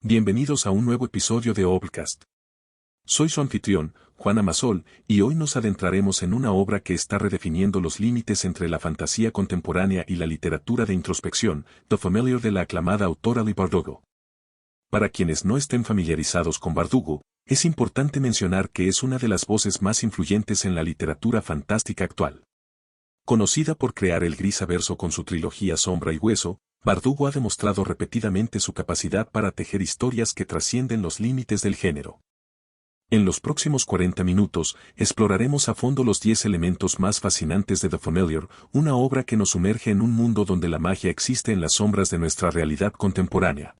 Bienvenidos a un nuevo episodio de Obcast. Soy su anfitrión, Juan Amasol, y hoy nos adentraremos en una obra que está redefiniendo los límites entre la fantasía contemporánea y la literatura de introspección, The Familiar de la aclamada autora Leigh Bardugo. Para quienes no estén familiarizados con Bardugo, es importante mencionar que es una de las voces más influyentes en la literatura fantástica actual. Conocida por crear el Grisaverso con su trilogía Sombra y Hueso, Bardugo ha demostrado repetidamente su capacidad para tejer historias que trascienden los límites del género. En los próximos 40 minutos, exploraremos a fondo los 10 elementos más fascinantes de The Familiar, una obra que nos sumerge en un mundo donde la magia existe en las sombras de nuestra realidad contemporánea.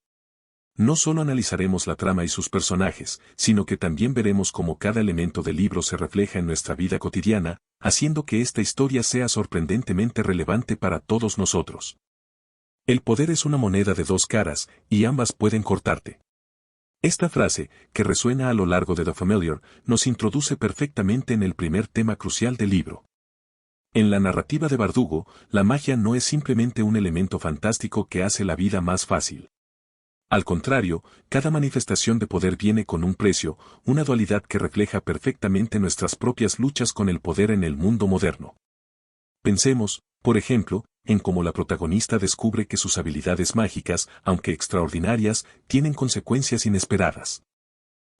No solo analizaremos la trama y sus personajes, sino que también veremos cómo cada elemento del libro se refleja en nuestra vida cotidiana, haciendo que esta historia sea sorprendentemente relevante para todos nosotros. El poder es una moneda de dos caras, y ambas pueden cortarte. Esta frase, que resuena a lo largo de The Familiar, nos introduce perfectamente en el primer tema crucial del libro. En la narrativa de Bardugo, la magia no es simplemente un elemento fantástico que hace la vida más fácil. Al contrario, cada manifestación de poder viene con un precio, una dualidad que refleja perfectamente nuestras propias luchas con el poder en el mundo moderno. Pensemos, por ejemplo, en cómo la protagonista descubre que sus habilidades mágicas, aunque extraordinarias, tienen consecuencias inesperadas.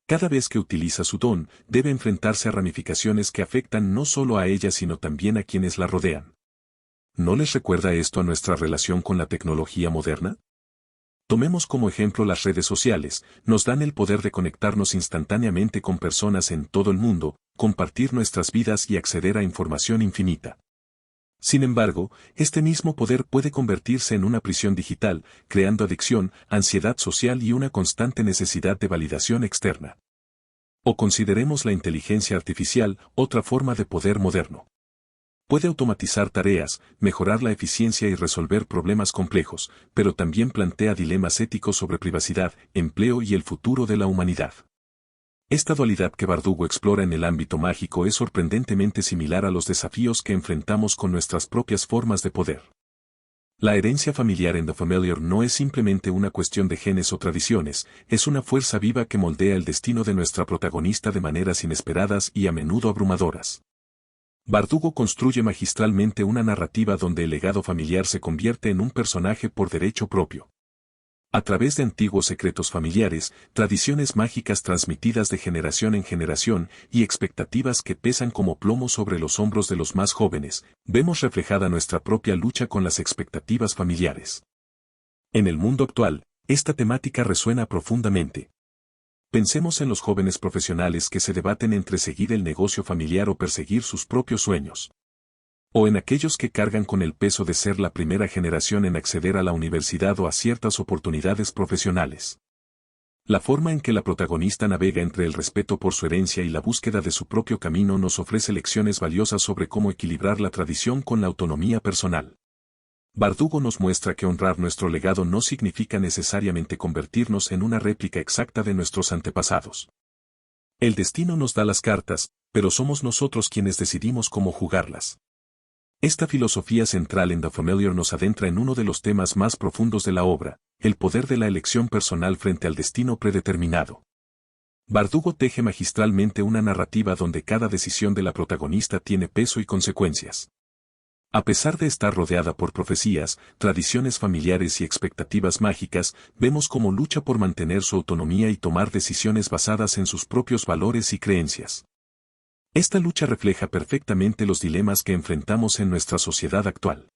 Cada vez que utiliza su don, debe enfrentarse a ramificaciones que afectan no solo a ella sino también a quienes la rodean. ¿No les recuerda esto a nuestra relación con la tecnología moderna? Tomemos como ejemplo las redes sociales, nos dan el poder de conectarnos instantáneamente con personas en todo el mundo, compartir nuestras vidas y acceder a información infinita. Sin embargo, este mismo poder puede convertirse en una prisión digital, creando adicción, ansiedad social y una constante necesidad de validación externa. O consideremos la inteligencia artificial, otra forma de poder moderno. Puede automatizar tareas, mejorar la eficiencia y resolver problemas complejos, pero también plantea dilemas éticos sobre privacidad, empleo y el futuro de la humanidad. Esta dualidad que Bardugo explora en el ámbito mágico es sorprendentemente similar a los desafíos que enfrentamos con nuestras propias formas de poder. La herencia familiar en The Familiar no es simplemente una cuestión de genes o tradiciones, es una fuerza viva que moldea el destino de nuestra protagonista de maneras inesperadas y a menudo abrumadoras. Bardugo construye magistralmente una narrativa donde el legado familiar se convierte en un personaje por derecho propio. A través de antiguos secretos familiares, tradiciones mágicas transmitidas de generación en generación y expectativas que pesan como plomo sobre los hombros de los más jóvenes, vemos reflejada nuestra propia lucha con las expectativas familiares. En el mundo actual, esta temática resuena profundamente. Pensemos en los jóvenes profesionales que se debaten entre seguir el negocio familiar o perseguir sus propios sueños. O en aquellos que cargan con el peso de ser la primera generación en acceder a la universidad o a ciertas oportunidades profesionales. La forma en que la protagonista navega entre el respeto por su herencia y la búsqueda de su propio camino nos ofrece lecciones valiosas sobre cómo equilibrar la tradición con la autonomía personal. Bardugo nos muestra que honrar nuestro legado no significa necesariamente convertirnos en una réplica exacta de nuestros antepasados. El destino nos da las cartas, pero somos nosotros quienes decidimos cómo jugarlas. Esta filosofía central en The Familiar nos adentra en uno de los temas más profundos de la obra, el poder de la elección personal frente al destino predeterminado. Bardugo teje magistralmente una narrativa donde cada decisión de la protagonista tiene peso y consecuencias. A pesar de estar rodeada por profecías, tradiciones familiares y expectativas mágicas, vemos cómo lucha por mantener su autonomía y tomar decisiones basadas en sus propios valores y creencias. Esta lucha refleja perfectamente los dilemas que enfrentamos en nuestra sociedad actual.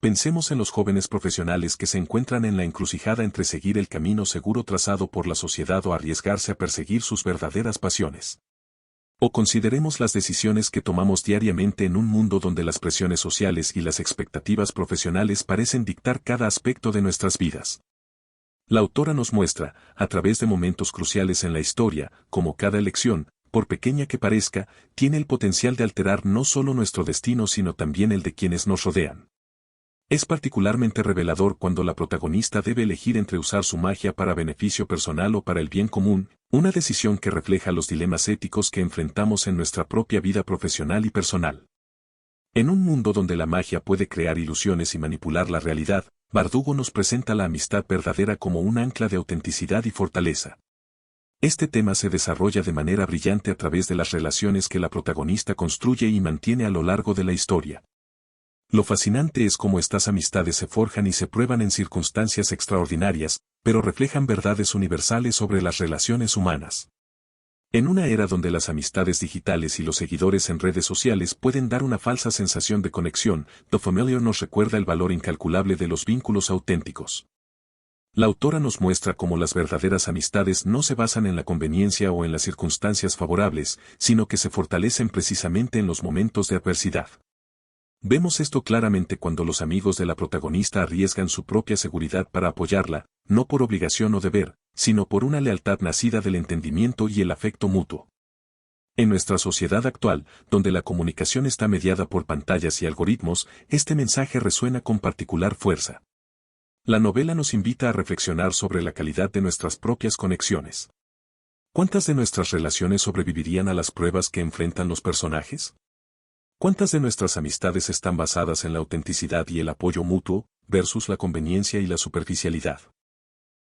Pensemos en los jóvenes profesionales que se encuentran en la encrucijada entre seguir el camino seguro trazado por la sociedad o arriesgarse a perseguir sus verdaderas pasiones. O consideremos las decisiones que tomamos diariamente en un mundo donde las presiones sociales y las expectativas profesionales parecen dictar cada aspecto de nuestras vidas. La autora nos muestra, a través de momentos cruciales en la historia, cómo cada elección, por pequeña que parezca, tiene el potencial de alterar no solo nuestro destino sino también el de quienes nos rodean. Es particularmente revelador cuando la protagonista debe elegir entre usar su magia para beneficio personal o para el bien común, una decisión que refleja los dilemas éticos que enfrentamos en nuestra propia vida profesional y personal. En un mundo donde la magia puede crear ilusiones y manipular la realidad, Bardugo nos presenta la amistad verdadera como un ancla de autenticidad y fortaleza. Este tema se desarrolla de manera brillante a través de las relaciones que la protagonista construye y mantiene a lo largo de la historia. Lo fascinante es cómo estas amistades se forjan y se prueban en circunstancias extraordinarias, pero reflejan verdades universales sobre las relaciones humanas. En una era donde las amistades digitales y los seguidores en redes sociales pueden dar una falsa sensación de conexión, The Familiar nos recuerda el valor incalculable de los vínculos auténticos. La autora nos muestra cómo las verdaderas amistades no se basan en la conveniencia o en las circunstancias favorables, sino que se fortalecen precisamente en los momentos de adversidad. Vemos esto claramente cuando los amigos de la protagonista arriesgan su propia seguridad para apoyarla, no por obligación o deber, sino por una lealtad nacida del entendimiento y el afecto mutuo. En nuestra sociedad actual, donde la comunicación está mediada por pantallas y algoritmos, este mensaje resuena con particular fuerza. La novela nos invita a reflexionar sobre la calidad de nuestras propias conexiones. ¿Cuántas de nuestras relaciones sobrevivirían a las pruebas que enfrentan los personajes? ¿Cuántas de nuestras amistades están basadas en la autenticidad y el apoyo mutuo, versus la conveniencia y la superficialidad?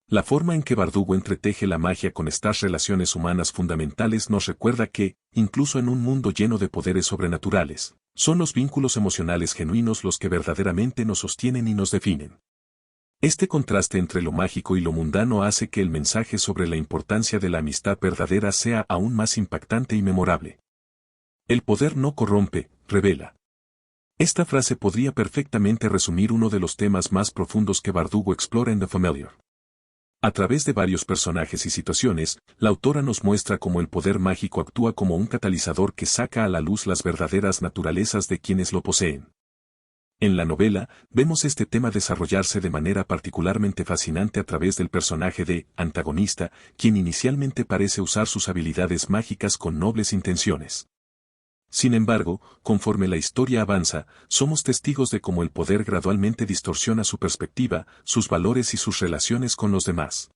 La forma en que Bardugo entreteje la magia con estas relaciones humanas fundamentales nos recuerda que, incluso en un mundo lleno de poderes sobrenaturales, son los vínculos emocionales genuinos los que verdaderamente nos sostienen y nos definen. Este contraste entre lo mágico y lo mundano hace que el mensaje sobre la importancia de la amistad verdadera sea aún más impactante y memorable. El poder no corrompe, revela. Esta frase podría perfectamente resumir uno de los temas más profundos que Bardugo explora en The Familiar. A través de varios personajes y situaciones, la autora nos muestra cómo el poder mágico actúa como un catalizador que saca a la luz las verdaderas naturalezas de quienes lo poseen. En la novela, vemos este tema desarrollarse de manera particularmente fascinante a través del personaje de antagonista, quien inicialmente parece usar sus habilidades mágicas con nobles intenciones. Sin embargo, conforme la historia avanza, somos testigos de cómo el poder gradualmente distorsiona su perspectiva, sus valores y sus relaciones con los demás.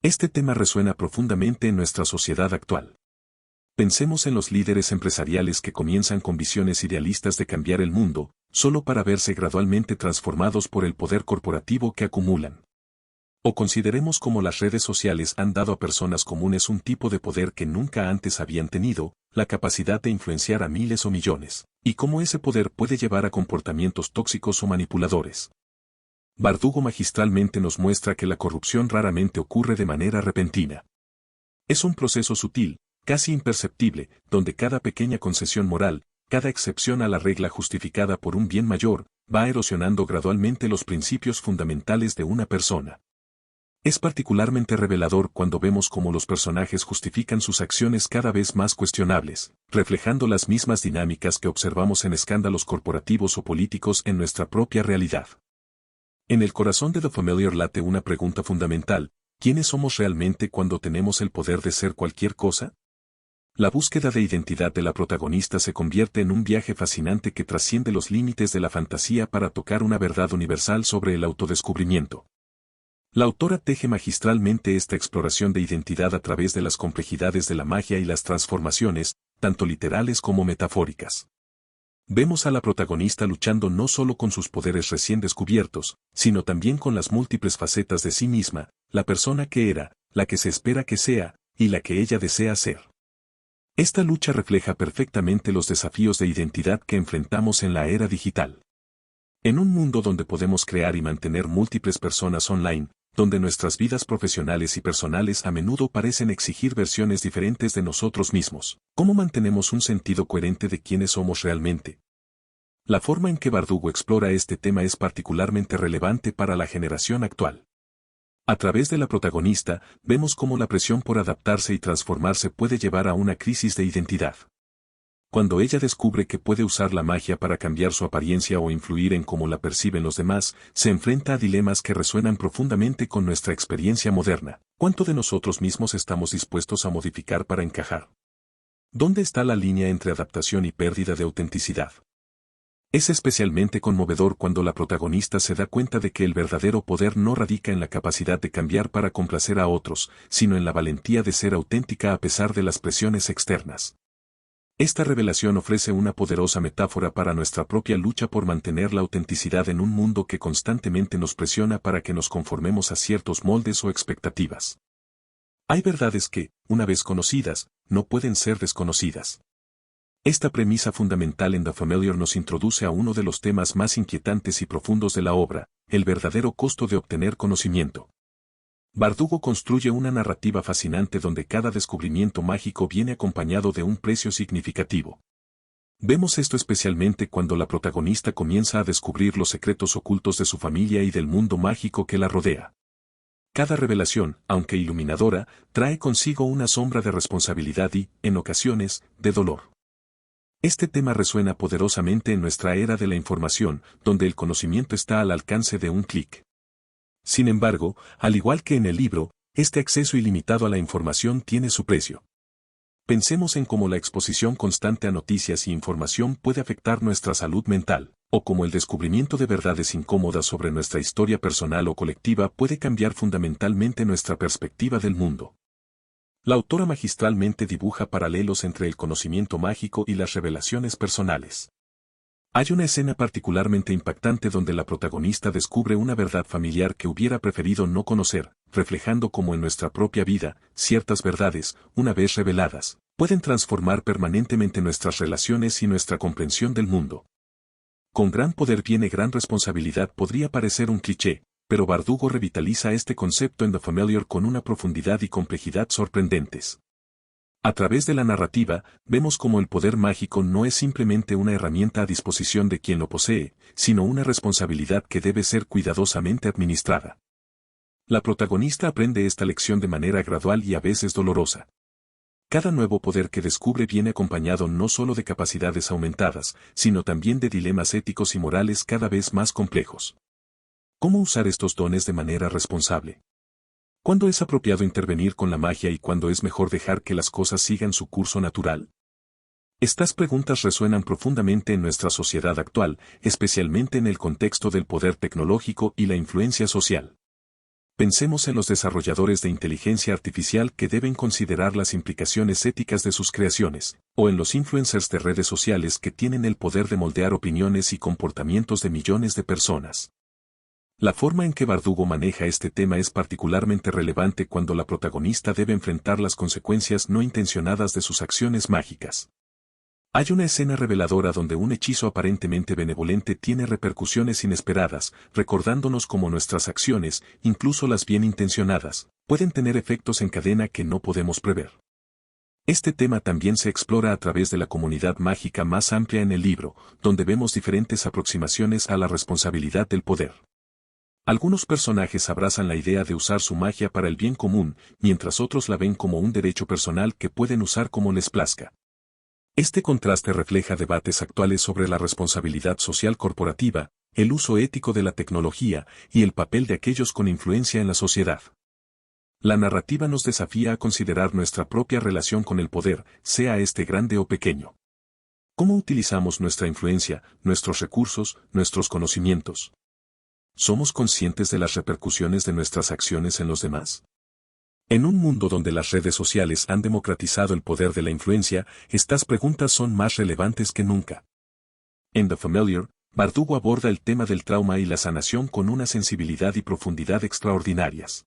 Este tema resuena profundamente en nuestra sociedad actual. Pensemos en los líderes empresariales que comienzan con visiones idealistas de cambiar el mundo, solo para verse gradualmente transformados por el poder corporativo que acumulan. O consideremos cómo las redes sociales han dado a personas comunes un tipo de poder que nunca antes habían tenido, la capacidad de influenciar a miles o millones, y cómo ese poder puede llevar a comportamientos tóxicos o manipuladores. Bardugo magistralmente nos muestra que la corrupción raramente ocurre de manera repentina. Es un proceso sutil, casi imperceptible, donde cada pequeña concesión moral, cada excepción a la regla justificada por un bien mayor, va erosionando gradualmente los principios fundamentales de una persona. Es particularmente revelador cuando vemos cómo los personajes justifican sus acciones cada vez más cuestionables, reflejando las mismas dinámicas que observamos en escándalos corporativos o políticos en nuestra propia realidad. En el corazón de The Familiar late una pregunta fundamental: ¿quiénes somos realmente cuando tenemos el poder de ser cualquier cosa? La búsqueda de identidad de la protagonista se convierte en un viaje fascinante que trasciende los límites de la fantasía para tocar una verdad universal sobre el autodescubrimiento. La autora teje magistralmente esta exploración de identidad a través de las complejidades de la magia y las transformaciones, tanto literales como metafóricas. Vemos a la protagonista luchando no solo con sus poderes recién descubiertos, sino también con las múltiples facetas de sí misma, la persona que era, la que se espera que sea, y la que ella desea ser. Esta lucha refleja perfectamente los desafíos de identidad que enfrentamos en la era digital. En un mundo donde podemos crear y mantener múltiples personas online, donde nuestras vidas profesionales y personales a menudo parecen exigir versiones diferentes de nosotros mismos, ¿cómo mantenemos un sentido coherente de quiénes somos realmente? La forma en que Bardugo explora este tema es particularmente relevante para la generación actual. A través de la protagonista, vemos cómo la presión por adaptarse y transformarse puede llevar a una crisis de identidad. Cuando ella descubre que puede usar la magia para cambiar su apariencia o influir en cómo la perciben los demás, se enfrenta a dilemas que resuenan profundamente con nuestra experiencia moderna. ¿Cuánto de nosotros mismos estamos dispuestos a modificar para encajar? ¿Dónde está la línea entre adaptación y pérdida de autenticidad? Es especialmente conmovedor cuando la protagonista se da cuenta de que el verdadero poder no radica en la capacidad de cambiar para complacer a otros, sino en la valentía de ser auténtica a pesar de las presiones externas. Esta revelación ofrece una poderosa metáfora para nuestra propia lucha por mantener la autenticidad en un mundo que constantemente nos presiona para que nos conformemos a ciertos moldes o expectativas. Hay verdades que, una vez conocidas, no pueden ser desconocidas. Esta premisa fundamental en The Familiar nos introduce a uno de los temas más inquietantes y profundos de la obra, el verdadero costo de obtener conocimiento. Bardugo construye una narrativa fascinante donde cada descubrimiento mágico viene acompañado de un precio significativo. Vemos esto especialmente cuando la protagonista comienza a descubrir los secretos ocultos de su familia y del mundo mágico que la rodea. Cada revelación, aunque iluminadora, trae consigo una sombra de responsabilidad y, en ocasiones, de dolor. Este tema resuena poderosamente en nuestra era de la información, donde el conocimiento está al alcance de un clic. Sin embargo, al igual que en el libro, este acceso ilimitado a la información tiene su precio. Pensemos en cómo la exposición constante a noticias y información puede afectar nuestra salud mental, o cómo el descubrimiento de verdades incómodas sobre nuestra historia personal o colectiva puede cambiar fundamentalmente nuestra perspectiva del mundo. La autora magistralmente dibuja paralelos entre el conocimiento mágico y las revelaciones personales. Hay una escena particularmente impactante donde la protagonista descubre una verdad familiar que hubiera preferido no conocer, reflejando cómo en nuestra propia vida, ciertas verdades, una vez reveladas, pueden transformar permanentemente nuestras relaciones y nuestra comprensión del mundo. Con gran poder viene gran responsabilidad podría parecer un cliché, pero Bardugo revitaliza este concepto en The Familiar con una profundidad y complejidad sorprendentes. A través de la narrativa, vemos cómo el poder mágico no es simplemente una herramienta a disposición de quien lo posee, sino una responsabilidad que debe ser cuidadosamente administrada. La protagonista aprende esta lección de manera gradual y a veces dolorosa. Cada nuevo poder que descubre viene acompañado no solo de capacidades aumentadas, sino también de dilemas éticos y morales cada vez más complejos. ¿Cómo usar estos dones de manera responsable? ¿Cuándo es apropiado intervenir con la magia y cuándo es mejor dejar que las cosas sigan su curso natural? Estas preguntas resuenan profundamente en nuestra sociedad actual, especialmente en el contexto del poder tecnológico y la influencia social. Pensemos en los desarrolladores de inteligencia artificial que deben considerar las implicaciones éticas de sus creaciones, o en los influencers de redes sociales que tienen el poder de moldear opiniones y comportamientos de millones de personas. La forma en que Bardugo maneja este tema es particularmente relevante cuando la protagonista debe enfrentar las consecuencias no intencionadas de sus acciones mágicas. Hay una escena reveladora donde un hechizo aparentemente benevolente tiene repercusiones inesperadas, recordándonos cómo nuestras acciones, incluso las bien intencionadas, pueden tener efectos en cadena que no podemos prever. Este tema también se explora a través de la comunidad mágica más amplia en el libro, donde vemos diferentes aproximaciones a la responsabilidad del poder. Algunos personajes abrazan la idea de usar su magia para el bien común, mientras otros la ven como un derecho personal que pueden usar como les plazca. Este contraste refleja debates actuales sobre la responsabilidad social corporativa, el uso ético de la tecnología y el papel de aquellos con influencia en la sociedad. La narrativa nos desafía a considerar nuestra propia relación con el poder, sea este grande o pequeño. ¿Cómo utilizamos nuestra influencia, nuestros recursos, nuestros conocimientos? ¿Somos conscientes de las repercusiones de nuestras acciones en los demás? En un mundo donde las redes sociales han democratizado el poder de la influencia, estas preguntas son más relevantes que nunca. En The Familiar, Bardugo aborda el tema del trauma y la sanación con una sensibilidad y profundidad extraordinarias.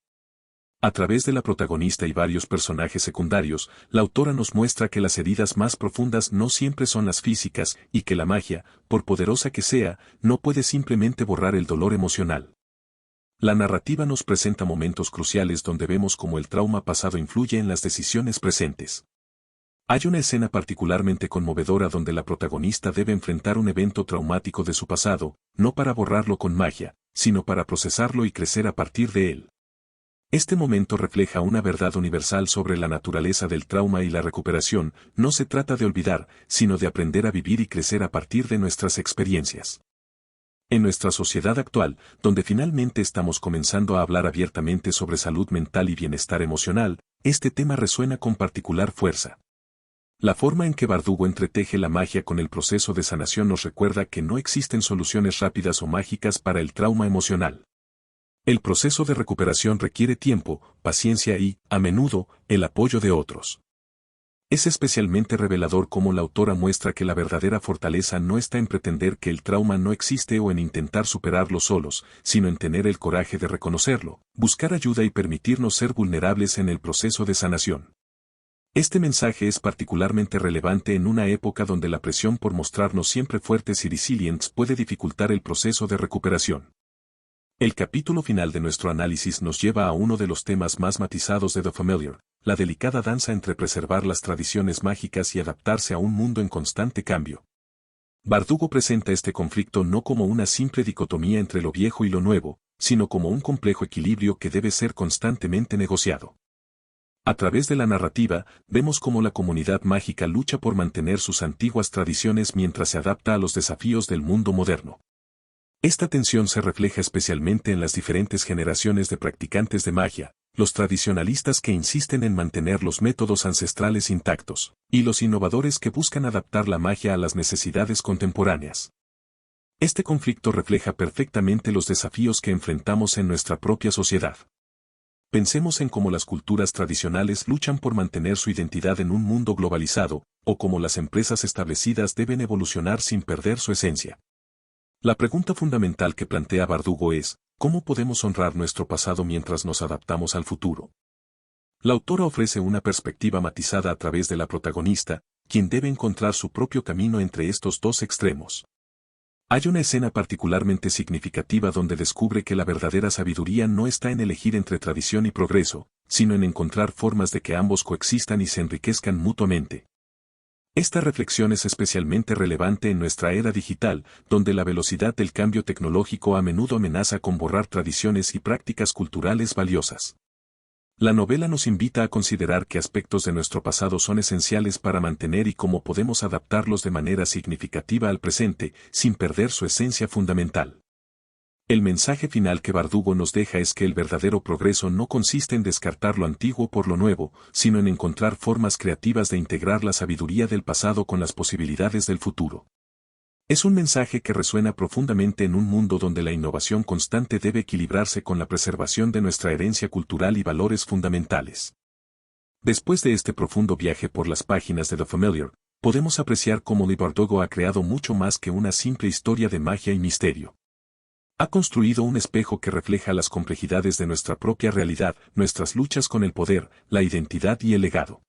A través de la protagonista y varios personajes secundarios, la autora nos muestra que las heridas más profundas no siempre son las físicas y que la magia, por poderosa que sea, no puede simplemente borrar el dolor emocional. La narrativa nos presenta momentos cruciales donde vemos cómo el trauma pasado influye en las decisiones presentes. Hay una escena particularmente conmovedora donde la protagonista debe enfrentar un evento traumático de su pasado, no para borrarlo con magia, sino para procesarlo y crecer a partir de él. Este momento refleja una verdad universal sobre la naturaleza del trauma y la recuperación. No se trata de olvidar, sino de aprender a vivir y crecer a partir de nuestras experiencias. En nuestra sociedad actual, donde finalmente estamos comenzando a hablar abiertamente sobre salud mental y bienestar emocional, este tema resuena con particular fuerza. La forma en que Bardugo entreteje la magia con el proceso de sanación nos recuerda que no existen soluciones rápidas o mágicas para el trauma emocional. El proceso de recuperación requiere tiempo, paciencia y, a menudo, el apoyo de otros. Es especialmente revelador cómo la autora muestra que la verdadera fortaleza no está en pretender que el trauma no existe o en intentar superarlo solos, sino en tener el coraje de reconocerlo, buscar ayuda y permitirnos ser vulnerables en el proceso de sanación. Este mensaje es particularmente relevante en una época donde la presión por mostrarnos siempre fuertes y resilientes puede dificultar el proceso de recuperación. El capítulo final de nuestro análisis nos lleva a uno de los temas más matizados de The Familiar, la delicada danza entre preservar las tradiciones mágicas y adaptarse a un mundo en constante cambio. Bardugo presenta este conflicto no como una simple dicotomía entre lo viejo y lo nuevo, sino como un complejo equilibrio que debe ser constantemente negociado. A través de la narrativa, vemos cómo la comunidad mágica lucha por mantener sus antiguas tradiciones mientras se adapta a los desafíos del mundo moderno. Esta tensión se refleja especialmente en las diferentes generaciones de practicantes de magia, los tradicionalistas que insisten en mantener los métodos ancestrales intactos, y los innovadores que buscan adaptar la magia a las necesidades contemporáneas. Este conflicto refleja perfectamente los desafíos que enfrentamos en nuestra propia sociedad. Pensemos en cómo las culturas tradicionales luchan por mantener su identidad en un mundo globalizado, o cómo las empresas establecidas deben evolucionar sin perder su esencia. La pregunta fundamental que plantea Bardugo es, ¿cómo podemos honrar nuestro pasado mientras nos adaptamos al futuro? La autora ofrece una perspectiva matizada a través de la protagonista, quien debe encontrar su propio camino entre estos dos extremos. Hay una escena particularmente significativa donde descubre que la verdadera sabiduría no está en elegir entre tradición y progreso, sino en encontrar formas de que ambos coexistan y se enriquezcan mutuamente. Esta reflexión es especialmente relevante en nuestra era digital, donde la velocidad del cambio tecnológico a menudo amenaza con borrar tradiciones y prácticas culturales valiosas. La novela nos invita a considerar qué aspectos de nuestro pasado son esenciales para mantener y cómo podemos adaptarlos de manera significativa al presente, sin perder su esencia fundamental. El mensaje final que Bardugo nos deja es que el verdadero progreso no consiste en descartar lo antiguo por lo nuevo, sino en encontrar formas creativas de integrar la sabiduría del pasado con las posibilidades del futuro. Es un mensaje que resuena profundamente en un mundo donde la innovación constante debe equilibrarse con la preservación de nuestra herencia cultural y valores fundamentales. Después de este profundo viaje por las páginas de The Familiar, podemos apreciar cómo Bardugo ha creado mucho más que una simple historia de magia y misterio. Ha construido un espejo que refleja las complejidades de nuestra propia realidad, nuestras luchas con el poder, la identidad y el legado.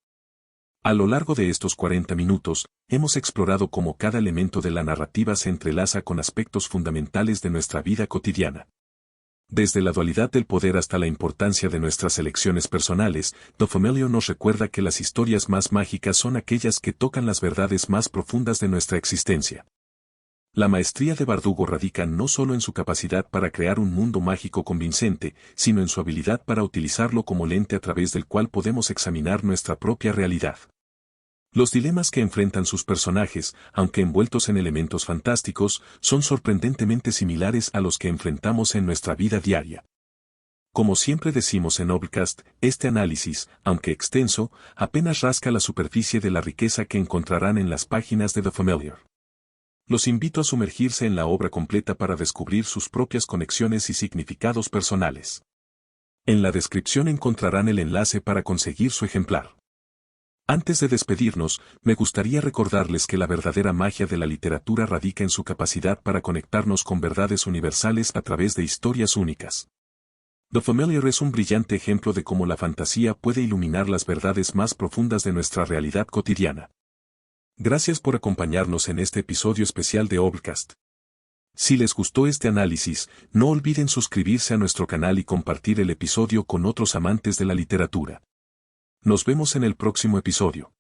A lo largo de estos 40 minutos, hemos explorado cómo cada elemento de la narrativa se entrelaza con aspectos fundamentales de nuestra vida cotidiana. Desde la dualidad del poder hasta la importancia de nuestras elecciones personales, The Familiar nos recuerda que las historias más mágicas son aquellas que tocan las verdades más profundas de nuestra existencia. La maestría de Bardugo radica no solo en su capacidad para crear un mundo mágico convincente, sino en su habilidad para utilizarlo como lente a través del cual podemos examinar nuestra propia realidad. Los dilemas que enfrentan sus personajes, aunque envueltos en elementos fantásticos, son sorprendentemente similares a los que enfrentamos en nuestra vida diaria. Como siempre decimos en Obcast, este análisis, aunque extenso, apenas rasca la superficie de la riqueza que encontrarán en las páginas de The Familiar. Los invito a sumergirse en la obra completa para descubrir sus propias conexiones y significados personales. En la descripción encontrarán el enlace para conseguir su ejemplar. Antes de despedirnos, me gustaría recordarles que la verdadera magia de la literatura radica en su capacidad para conectarnos con verdades universales a través de historias únicas. The Familiar es un brillante ejemplo de cómo la fantasía puede iluminar las verdades más profundas de nuestra realidad cotidiana. Gracias por acompañarnos en este episodio especial de Obcast. Si les gustó este análisis, no olviden suscribirse a nuestro canal y compartir el episodio con otros amantes de la literatura. Nos vemos en el próximo episodio.